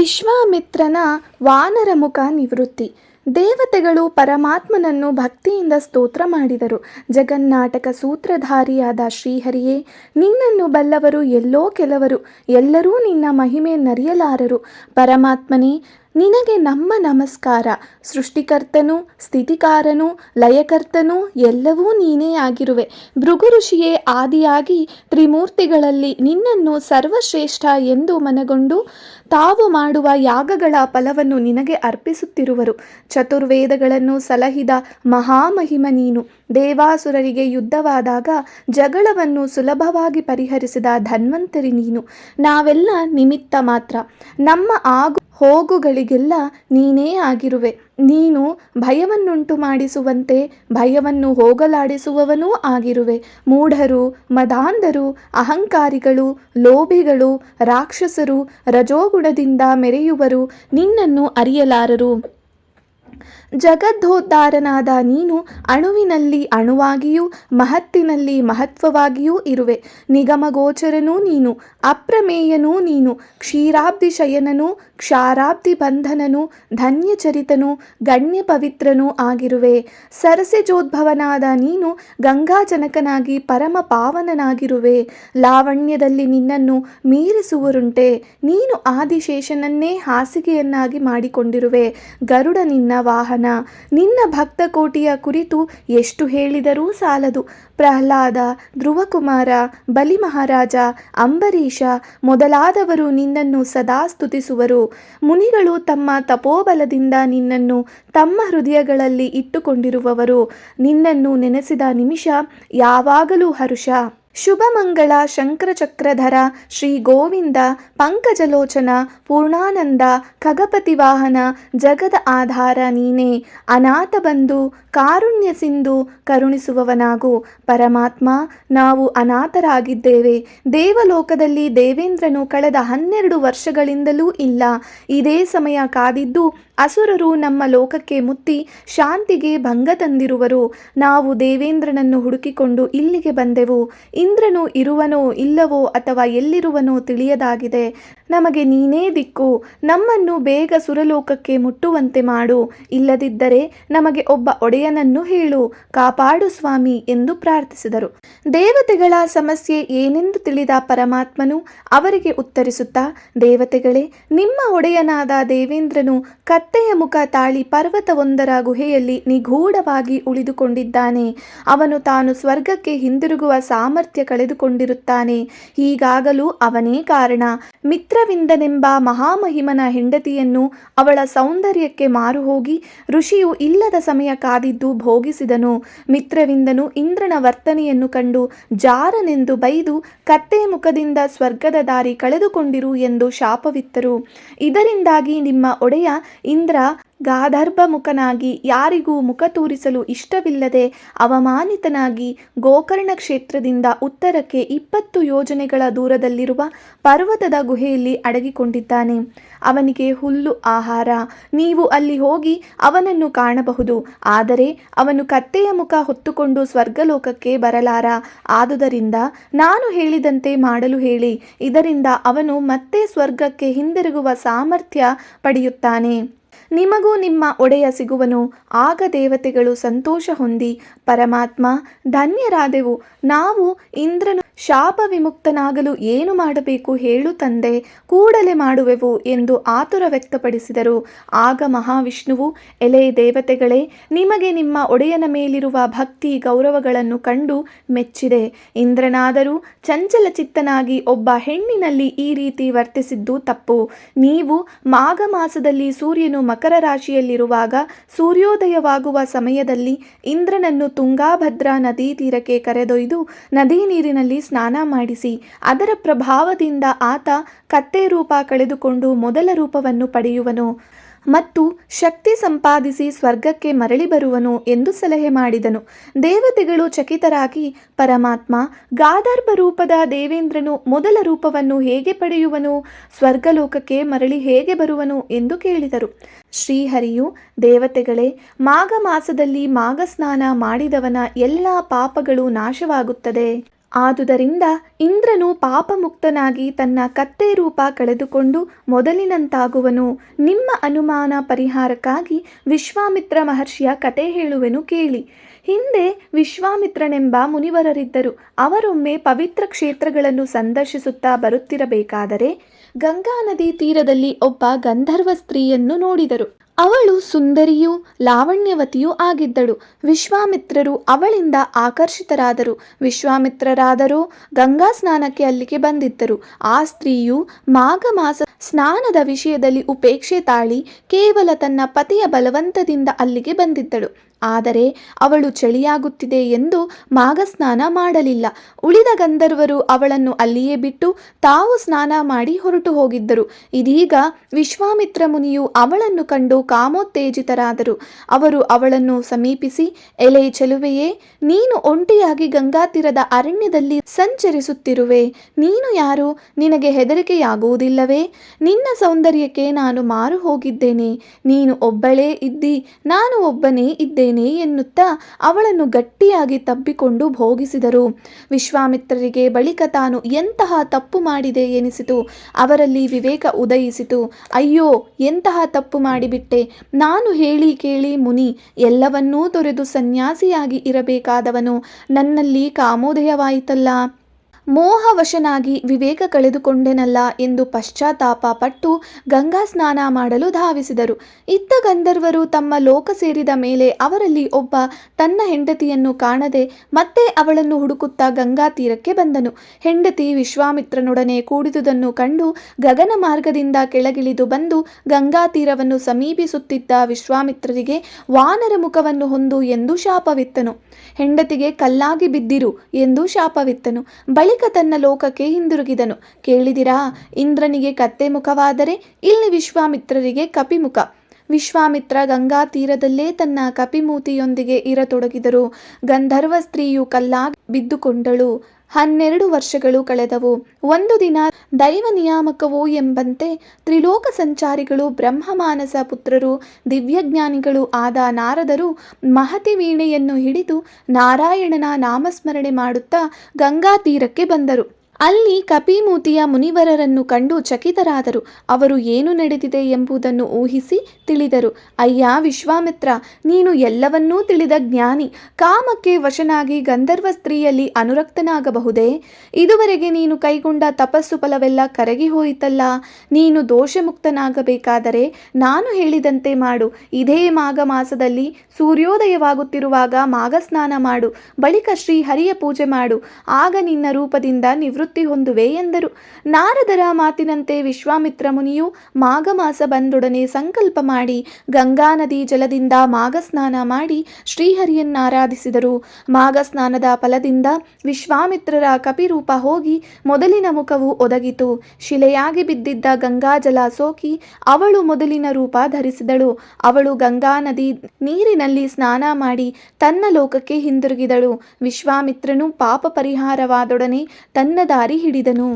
ವಿಶ್ವಾಮಿತ್ರನ ವಾನರ ಮುಖ ನಿವೃತ್ತಿ. ದೇವತೆಗಳು ಪರಮಾತ್ಮನನ್ನು ಭಕ್ತಿಯಿಂದ ಸ್ತೋತ್ರ ಮಾಡಿದರು. ಜಗನ್ನಾಟಕ ಸೂತ್ರಧಾರಿಯಾದ ಶ್ರೀಹರಿಯೇ, ನಿನ್ನನ್ನು ಬಲ್ಲವರು ಎಲ್ಲೋ ಕೆಲವರು, ಎಲ್ಲರೂ ನಿನ್ನ ಮಹಿಮೆ ನರಿಯಲಾರರು. ಪರಮಾತ್ಮನೇ, ನಿನಗೆ ನಮ್ಮ ನಮಸ್ಕಾರ. ಸೃಷ್ಟಿಕರ್ತನೂ ಸ್ಥಿತಿಕಾರನೂ ಲಯಕರ್ತನೂ ಎಲ್ಲವೂ ನೀನೇ ಆಗಿರುವೆ. ಭೃಗು ಋಷಿಯೇ ಆದಿಯಾಗಿ ತ್ರಿಮೂರ್ತಿಗಳಲ್ಲಿ ನಿನ್ನನ್ನು ಸರ್ವಶ್ರೇಷ್ಠ ಎಂದು ಮನಗೊಂಡು ತಾವು ಮಾಡುವ ಯಾಗಗಳ ಫಲವನ್ನು ನಿನಗೆ ಅರ್ಪಿಸುತ್ತಿರುವರು. ಚತುರ್ವೇದಗಳನ್ನು ಸಲಹಿದ ಮಹಾಮಹಿಮ ನೀನು. ದೇವಾಸುರರಿಗೆ ಯುದ್ಧವಾದಾಗ ಜಗಳವನ್ನು ಸುಲಭವಾಗಿ ಪರಿಹರಿಸಿದ ಧನ್ವಂತರಿ ನೀನು. ನಾವೆಲ್ಲ ನಿಮಿತ್ತ ಮಾತ್ರ. ನಮ್ಮ ಆಗು ಹೋಗುಗಳಿಗೆಲ್ಲ ನೀನೇ ಆಗಿರುವೆ. ನೀನು ಭಯವನ್ನುಂಟು ಮಾಡಿಸುವಂತೆ ಭಯವನ್ನು ಹೋಗಲಾಡಿಸುವವನೂ ಆಗಿರುವೆ. ಮೂಢರು, ಮದಾಂಧರು, ಅಹಂಕಾರಿಗಳು, ಲೋಭಿಗಳು, ರಾಕ್ಷಸರು, ರಜೋಗುಣದಿಂದ ಮೆರೆಯುವರು ನಿನ್ನನ್ನು ಅರಿಯಲಾರರು. ಜಗದ್ದೋದ್ಧಾರನಾದ ನೀನು ಅಣುವಿನಲ್ಲಿ ಅಣುವಾಗಿಯೂ ಮಹತ್ತಿನಲ್ಲಿ ಮಹತ್ವವಾಗಿಯೂ ಇರುವೆ. ನಿಗಮಗೋಚರನೂ ನೀನು, ಅಪ್ರಮೇಯನೂ ನೀನು. ಕ್ಷೀರಾಬ್ಧಿ ಶಯನನೂ ಕ್ಷಾರಾಬ್ಧಿ ಬಂಧನನೂ ಧನ್ಯಚರಿತನೂ ಗಣ್ಯ ಪವಿತ್ರನೂ ಆಗಿರುವೆ. ಸರಸಿಜೋದ್ಭವನಾದ ನೀನು ಗಂಗಾಜನಕನಾಗಿ ಪರಮ ಪಾವನನಾಗಿರುವೆ. ಲಾವಣ್ಯದಲ್ಲಿ ನಿನ್ನನ್ನು ಮೀರಿಸುವರುಂಟೆ. ನೀನು ಆದಿಶೇಷನನ್ನೇ ಹಾಸಿಗೆಯನ್ನಾಗಿ ಮಾಡಿಕೊಂಡಿರುವೆ. ಗರುಡ ನಿನ್ನ ವಾಹನ. ನಿನ್ನ ಭಕ್ತ ಕೋಟಿಯ ಕುರಿತು ಎಷ್ಟು ಹೇಳಿದರೂ ಸಾಲದು. ಪ್ರಹ್ಲಾದ, ಧ್ರುವಕುಮಾರ, ಬಲಿ ಮಹಾರಾಜ, ಅಂಬರೀಷ ಮೊದಲಾದವರು ನಿನ್ನನ್ನು ಸದಾ ಸ್ತುತಿಸುವರು. ಮುನಿಗಳು ತಮ್ಮ ತಪೋಬಲದಿಂದ ನಿನ್ನನ್ನು ತಮ್ಮ ಹೃದಯಗಳಲ್ಲಿ ಇಟ್ಟುಕೊಂಡಿರುವವರು. ನಿನ್ನನ್ನು ನೆನೆಸಿದ ನಿಮಿಷ ಯಾವಾಗಲೂ ಹರುಷ. ಶುಭಮಂಗಳ ಶಂಕರಚಕ್ರಧರ ಶ್ರೀ ಗೋವಿಂದ, ಪಂಕಜಲೋಚನ, ಪೂರ್ಣಾನಂದ, ಖಗಪತಿ ವಾಹನ, ಜಗದ ಆಧಾರ ನೀನೇ. ಅನಾಥ ಬಂಧು, ಕಾರುಣ್ಯ ಸಿಂಧು, ಕರುಣಿಸುವವನಾಗು. ಪರಮಾತ್ಮ, ನಾವು ಅನಾಥರಾಗಿದ್ದೇವೆ. ದೇವಲೋಕದಲ್ಲಿ ದೇವೇಂದ್ರನು ಕಳೆದ 12 ವರ್ಷಗಳಿಂದಲೂ ಇಲ್ಲ. ಇದೇ ಸಮಯ ಕಾದಿದ್ದು ಅಸುರರು ನಮ್ಮ ಲೋಕಕ್ಕೆ ಮುತ್ತಿ ಶಾಂತಿಗೆ ಭಂಗ ತಂದಿರುವರು. ನಾವು ದೇವೇಂದ್ರನನ್ನು ಹುಡುಕಿಕೊಂಡು ಇಲ್ಲಿಗೆ ಬಂದೆವು. ಇಂದ್ರನು ಇರುವನೋ ಇಲ್ಲವೋ ಅಥವಾ ಎಲ್ಲಿರುವನೋ ತಿಳಿಯದಾಗಿದೆ. ನಮಗೆ ನೀನೇ ದಿಕ್ಕು. ನಮ್ಮನ್ನು ಬೇಗ ಸುರಲೋಕಕ್ಕೆ ಮುಟ್ಟುವಂತೆ ಮಾಡು. ಇಲ್ಲದಿದ್ದರೆ ನಮಗೆ ಒಬ್ಬ ಒಡೆಯನನ್ನು ಹೇಳು. ಕಾಪಾಡು ಸ್ವಾಮಿ ಎಂದು ಪ್ರಾರ್ಥಿಸಿದರು. ದೇವತೆಗಳ ಸಮಸ್ಯೆ ಏನೆಂದು ತಿಳಿದ ಪರಮಾತ್ಮನು ಅವರಿಗೆ ಉತ್ತರಿಸುತ್ತಾ, ದೇವತೆಗಳೇ, ನಿಮ್ಮ ಒಡೆಯನಾದ ದೇವೇಂದ್ರನು ಕತ್ತೆಯ ಮುಖ ತಾಳಿ ಪರ್ವತವೊಂದರ ಗುಹೆಯಲ್ಲಿ ನಿಗೂಢವಾಗಿ ಉಳಿದುಕೊಂಡಿದ್ದಾನೆ. ಅವನು ತಾನು ಸ್ವರ್ಗಕ್ಕೆ ಹಿಂದಿರುಗುವ ಸಾಮರ್ಥ್ಯ ಕಳೆದುಕೊಂಡಿರುತ್ತಾನೆ. ಹೀಗಾಗಲು ಅವನೇ ಕಾರಣ. ಮಿತ್ರವಿಂದನೆಂಬ ಮಹಾಮಹಿಮನ ಹೆಂಡತಿಯನ್ನು ಅವಳ ಸೌಂದರ್ಯಕ್ಕೆ ಮಾರುಹೋಗಿ ಋಷಿಯು ಇಲ್ಲದ ಸಮಯ ಕಾದಿದ್ದು ಭೋಗಿಸಿದನು. ಮಿತ್ರವಿಂದನು ಇಂದ್ರನ ವರ್ತನೆಯನ್ನು ಕಂಡು ಜಾರನೆಂದು ಬೈದು ಕತ್ತೆ ಮುಖದಿಂದ ಸ್ವರ್ಗದ ದಾರಿ ಕಳೆದುಕೊಂಡಿರು ಎಂದು ಶಾಪವಿತ್ತರು. ಇದರಿಂದಾಗಿ ನಿಮ್ಮ ಒಡೆಯ ಇಂದ್ರ ಗಾಧರ್ಭ ಮುಖನಾಗಿ ಯಾರಿಗೂ ಮುಖ ತೋರಿಸಲು ಇಷ್ಟವಿಲ್ಲದೆ ಅವಮಾನಿತನಾಗಿ ಗೋಕರ್ಣ ಕ್ಷೇತ್ರದಿಂದ ಉತ್ತರಕ್ಕೆ 20 ಯೋಜನೆಗಳ ದೂರದಲ್ಲಿರುವ ಪರ್ವತದ ಗುಹೆಯಲ್ಲಿ ಅಡಗಿಕೊಂಡಿದ್ದಾನೆ. ಅವನಿಗೆ ಹುಲ್ಲು ಆಹಾರ. ನೀವು ಅಲ್ಲಿ ಹೋಗಿ ಅವನನ್ನು ಕಾಣಬಹುದು. ಆದರೆ ಅವನು ಕತ್ತೆಯ ಮುಖ ಹೊತ್ತುಕೊಂಡು ಸ್ವರ್ಗಲೋಕಕ್ಕೆ ಬರಲಾರ. ಆದುದರಿಂದ ನಾನು ಹೇಳಿದಂತೆ ಮಾಡಲು ಹೇಳಿ. ಇದರಿಂದ ಅವನು ಮತ್ತೆ ಸ್ವರ್ಗಕ್ಕೆ ಹಿಂದಿರುಗುವ ಸಾಮರ್ಥ್ಯ ಪಡೆಯುತ್ತಾನೆ. ನಿಮಗೂ ನಿಮ್ಮ ಒಡೆಯ ಸಿಗುವನು. ಆಗ ದೇವತೆಗಳು ಸಂತೋಷ ಹೊಂದಿ, ಪರಮಾತ್ಮ, ಧನ್ಯರಾದೆವು. ನಾವು ಇಂದ್ರನು ಶಾಪ ವಿಮುಕ್ತನಾಗಲು ಏನು ಮಾಡಬೇಕು ಹೇಳು ತಂದೆ, ಕೂಡಲೇ ಮಾಡುವೆವು ಎಂದು ಆತುರ ವ್ಯಕ್ತಪಡಿಸಿದರು. ಆಗ ಮಹಾವಿಷ್ಣುವು, ಎಲೆ ದೇವತೆಗಳೇ, ನಿಮಗೆ ನಿಮ್ಮ ಒಡೆಯನ ಮೇಲಿರುವ ಭಕ್ತಿ ಗೌರವಗಳನ್ನು ಕಂಡು ಮೆಚ್ಚಿದೆ. ಇಂದ್ರನಾದರೂ ಚಂಚಲಚಿತ್ತನಾಗಿ ಒಬ್ಬ ಹೆಣ್ಣಿನಲ್ಲಿ ಈ ರೀತಿ ವರ್ತಿಸಿದ್ದು ತಪ್ಪು. ನೀವು ಮಾಘ ಮಾಸದಲ್ಲಿ ಸೂರ್ಯನು ಮಕರ ರಾಶಿಯಲ್ಲಿರುವಾಗ ಸೂರ್ಯೋದಯವಾಗುವ ಸಮಯದಲ್ಲಿ ಇಂದ್ರನನ್ನು ತುಂಗಾಭದ್ರಾ ನದಿ ತೀರಕ್ಕೆ ಕರೆದೊಯ್ದು ನದಿ ನೀರಿನಲ್ಲಿ ಸ್ನಾನ ಮಾಡಿಸಿ. ಅದರ ಪ್ರಭಾವದಿಂದ ಆತ ಕತ್ತೆ ರೂಪ ಕಳೆದುಕೊಂಡು ಮೊದಲ ರೂಪವನ್ನು ಪಡೆಯುವನು ಮತ್ತು ಶಕ್ತಿ ಸಂಪಾದಿಸಿ ಸ್ವರ್ಗಕ್ಕೆ ಮರಳಿ ಬರುವನು ಎಂದು ಸಲಹೆ ಮಾಡಿದನು. ದೇವತೆಗಳು ಚಕಿತರಾಗಿ, ಪರಮಾತ್ಮ, ಗಾಧರ್ಭ ರೂಪದ ದೇವೇಂದ್ರನು ಮೊದಲ ರೂಪವನ್ನು ಹೇಗೆ ಪಡೆಯುವನು? ಸ್ವರ್ಗಲೋಕಕ್ಕೆ ಮರಳಿ ಹೇಗೆ ಬರುವನು ಎಂದು ಕೇಳಿದರು. ಶ್ರೀಹರಿಯು, ದೇವತೆಗಳೇ, ಮಾಘ ಮಾಸದಲ್ಲಿ ಮಾಘ ಸ್ನಾನ ಮಾಡಿದವನ ಎಲ್ಲ ಪಾಪಗಳು ನಾಶವಾಗುತ್ತದೆ. ಆದುದರಿಂದ ಇಂದ್ರನು ಪಾಪಮುಕ್ತನಾಗಿ ತನ್ನ ಕತ್ತೆ ರೂಪ ಕಳೆದುಕೊಂಡು ಮೊದಲಿನಂತಾಗುವನು. ನಿಮ್ಮ ಅನುಮಾನ ಪರಿಹಾರಕ್ಕಾಗಿ ವಿಶ್ವಾಮಿತ್ರ ಮಹರ್ಷಿಯ ಕತೆ ಹೇಳುವೆನು ಕೇಳಿ. ಹಿಂದೆ ವಿಶ್ವಾಮಿತ್ರನೆಂಬ ಮುನಿವರರಿದ್ದರು. ಅವರೊಮ್ಮೆ ಪವಿತ್ರ ಕ್ಷೇತ್ರಗಳನ್ನು ಸಂದರ್ಶಿಸುತ್ತಾ ಬರುತ್ತಿರಬೇಕಾದರೆ ಗಂಗಾ ನದಿ ತೀರದಲ್ಲಿ ಒಬ್ಬ ಗಂಧರ್ವ ಸ್ತ್ರೀಯನ್ನು ನೋಡಿದರು. ಅವಳು ಸುಂದರಿಯೂ ಲಾವಣ್ಯವತಿಯೂ ಆಗಿದ್ದಳು. ವಿಶ್ವಾಮಿತ್ರರು ಅವಳಿಂದ ಆಕರ್ಷಿತರಾದರು. ವಿಶ್ವಾಮಿತ್ರರಾದರೋ ಗಂಗಾ ಸ್ನಾನಕ್ಕೆ ಅಲ್ಲಿಗೆ ಬಂದಿದ್ದರು. ಆ ಸ್ತ್ರೀಯು ಮಾಘ ಮಾಸ ಸ್ನಾನದ ವಿಷಯದಲ್ಲಿ ಉಪೇಕ್ಷೆ ತಾಳಿ ಕೇವಲ ತನ್ನ ಪತಿಯ ಬಲವಂತದಿಂದ ಅಲ್ಲಿಗೆ ಬಂದಿದ್ದಳು. ಆದರೆ ಅವಳು ಚಳಿಯಾಗುತ್ತಿದೆ ಎಂದು ಮಾಘಸ್ನಾನ ಮಾಡಲಿಲ್ಲ. ಉಳಿದ ಗಂಧರ್ವರು ಅವಳನ್ನು ಅಲ್ಲಿಯೇ ಬಿಟ್ಟು ತಾವು ಸ್ನಾನ ಮಾಡಿ ಹೊರಟು ಹೋಗಿದ್ದರು. ಇದೀಗ ವಿಶ್ವಾಮಿತ್ರ ಮುನಿಯು ಅವಳನ್ನು ಕಂಡು ಕಾಮೋತ್ತೇಜಿತರಾದರು. ಅವರು ಅವಳನ್ನು ಸಮೀಪಿಸಿ, ಎಲೆ ಚೆಲುವೆಯೇ, ನೀನು ಒಂಟಿಯಾಗಿ ಗಂಗಾ ತೀರದ ಅರಣ್ಯದಲ್ಲಿ ಸಂಚರಿಸುತ್ತಿರುವೆ. ನೀನು ಯಾರು? ನಿನಗೆ ಹೆದರಿಕೆಯಾಗುವುದಿಲ್ಲವೇ? ನಿನ್ನ ಸೌಂದರ್ಯಕ್ಕೆ ನಾನು ಮಾರು ಹೋಗಿದ್ದೇನೆ. ನೀನು ಒಬ್ಬಳೇ ಇದ್ದಿ, ನಾನು ಒಬ್ಬನೇ ಇದ್ದೇನೆ ಎನ್ನುತ್ತಾ ಅವಳನ್ನು ಗಟ್ಟಿಯಾಗಿ ತಬ್ಬಿಕೊಂಡು ಭೋಗಿಸಿದರು. ವಿಶ್ವಾಮಿತ್ರರಿಗೆ ಬಳಿಕ ತಾನು ಎಂತಹ ತಪ್ಪು ಮಾಡಿದೆ ಎನಿಸಿತು. ಅವರಲ್ಲಿ ವಿವೇಕ ಉದಯಿಸಿತು. ಅಯ್ಯೋ, ಎಂತಹ ತಪ್ಪು ಮಾಡಿಬಿಟ್ಟೆ. ನಾನು ಹೇಳಿ ಕೇಳಿ ಮುನಿ, ಎಲ್ಲವನ್ನೂ ತೊರೆದು ಸನ್ಯಾಸಿಯಾಗಿ ಇರಬೇಕಾದವನು. ನನ್ನಲ್ಲಿ ಕಾಮೋದಯವಾಯಿತಲ್ಲ, ಮೋಹವಶನಾಗಿ ವಿವೇಕ ಕಳೆದುಕೊಂಡೆನಲ್ಲ ಎಂದು ಪಶ್ಚಾತ್ತಾಪ ಪಟ್ಟು ಗಂಗಾ ಸ್ನಾನ ಮಾಡಲು ಧಾವಿಸಿದರು. ಇತ್ತ ಗಂಧರ್ವರು ತಮ್ಮ ಲೋಕ ಸೇರಿದ ಮೇಲೆ ಅವರಲ್ಲಿ ಒಬ್ಬ ತನ್ನ ಹೆಂಡತಿಯನ್ನು ಕಾಣದೆ ಮತ್ತೆ ಅವಳನ್ನು ಹುಡುಕುತ್ತಾ ಗಂಗಾ ತೀರಕ್ಕೆ ಬಂದನು. ಹೆಂಡತಿ ವಿಶ್ವಾಮಿತ್ರನೊಡನೆ ಕೂಡಿದುದನ್ನು ಕಂಡು ಗಗನ ಮಾರ್ಗದಿಂದ ಕೆಳಗಿಳಿದು ಬಂದು ಗಂಗಾ ತೀರವನ್ನು ಸಮೀಪಿಸುತ್ತಿದ್ದ ವಿಶ್ವಾಮಿತ್ರರಿಗೆ ವಾನರ ಮುಖವನ್ನು ಹೊಂದು ಎಂದು ಶಾಪವಿತ್ತನು. ಹೆಂಡತಿಗೆ ಕಲ್ಲಾಗಿ ಬಿದ್ದಿರು ಎಂದು ಶಾಪವಿತ್ತನು. ಬಳಿಕ ತನ್ನ ಲೋಕಕ್ಕೆ ಹಿಂದಿರುಗಿದನು. ಕೇಳಿದಿರಾ? ಇಂದ್ರನಿಗೆ ಕತ್ತೆ ಮುಖವಾದರೆ ಇಲ್ಲಿ ವಿಶ್ವಾಮಿತ್ರರಿಗೆ ಕಪಿಮುಖ. ವಿಶ್ವಾಮಿತ್ರ ಗಂಗಾ ತೀರದಲ್ಲೇ ತನ್ನ ಕಪಿಮೂತಿಯೊಂದಿಗೆ ಇರತೊಡಗಿದರು. ಗಂಧರ್ವ ಸ್ತ್ರೀಯು ಕಲ್ಲಾಗಿ ಬಿದ್ದುಕೊಂಡಳು. 12 ವರ್ಷಗಳು ಕಳೆದವು. ಒಂದು ದಿನ ದೈವ ನಿಯಾಮಕವೋ ಎಂಬಂತೆ ತ್ರಿಲೋಕ ಸಂಚಾರಿಗಳು, ಬ್ರಹ್ಮಮಾನಸ ಪುತ್ರರು, ದಿವ್ಯಜ್ಞಾನಿಗಳು ಆದ ನಾರದರು ಮಹತಿ ವೀಣೆಯನ್ನು ಹಿಡಿದು ನಾರಾಯಣನ ನಾಮಸ್ಮರಣೆ ಮಾಡುತ್ತಾ ಗಂಗಾ ತೀರಕ್ಕೆ ಬಂದರು. ಅಲ್ಲಿ ಕಪಿಮೂತಿಯ ಮುನಿವರರನ್ನು ಕಂಡು ಚಕಿತರಾದರು. ಅವರು ಏನು ನಡೆದಿದೆ ಎಂಬುದನ್ನು ಊಹಿಸಿ ತಿಳಿದರು. ಅಯ್ಯ ವಿಶ್ವಾಮಿತ್ರ, ನೀನು ಎಲ್ಲವನ್ನೂ ತಿಳಿದ ಜ್ಞಾನಿ. ಕಾಮಕ್ಕೆ ವಶನಾಗಿ ಗಂಧರ್ವ ಸ್ತ್ರೀಯಲ್ಲಿ ಅನುರಕ್ತನಾಗಬಹುದೇ? ಇದುವರೆಗೆ ನೀನು ಕೈಗೊಂಡ ತಪಸ್ಸು ಫಲವೆಲ್ಲ ಕರಗಿ ಹೋಯಿತಲ್ಲ. ನೀನು ದೋಷಮುಕ್ತನಾಗಬೇಕಾದರೆ ನಾನು ಹೇಳಿದಂತೆ ಮಾಡು. ಇದೇ ಮಾಘ ಮಾಸದಲ್ಲಿ ಸೂರ್ಯೋದಯವಾಗುತ್ತಿರುವಾಗ ಮಾಘಸ್ನಾನ ಮಾಡು. ಬಳಿಕ ಶ್ರೀಹರಿಯ ಪೂಜೆ ಮಾಡು. ಆಗ ನಿನ್ನ ರೂಪದಿಂದ ನಿವೃತ್ತಿ ಹೊಂದುವೆ ಎಂದರು. ನಾರದರ ಮಾತಿನಂತೆ ವಿಶ್ವಾಮಿತ್ರ ಮುನಿಯು ಮಾಘ ಮಾಸ ಬಂದೊಡನೆ ಸಂಕಲ್ಪ ಮಾಡಿ ಗಂಗಾ ನದಿ ಜಲದಿಂದ ಮಾಘಸ್ನಾನ ಮಾಡಿ ಶ್ರೀಹರಿಯನ್ನಾರಾಧಿಸಿದರು. ಮಾಘ ಸ್ನಾನದ ಫಲದಿಂದ ವಿಶ್ವಾಮಿತ್ರರ ಕಪಿರೂಪ ಹೋಗಿ ಮೊದಲಿನ ಮುಖವು ಒದಗಿತು. ಶಿಲೆಯಾಗಿ ಬಿದ್ದಿದ್ದ ಗಂಗಾಜಲ ಸೋಕಿ ಅವಳು ಮೊದಲಿನ ರೂಪ ಧರಿಸಿದಳು. ಅವಳು ಗಂಗಾ ನದಿ ನೀರಿನಲ್ಲಿ ಸ್ನಾನ ಮಾಡಿ ತನ್ನ ಲೋಕಕ್ಕೆ ಹಿಂದಿರುಗಿದಳು. ವಿಶ್ವಾಮಿತ್ರನು ಪಾಪ ಪರಿಹಾರವಾದೊಡನೆ ತನ್ನ ದಾರಿ ಹಿಡಿದನು.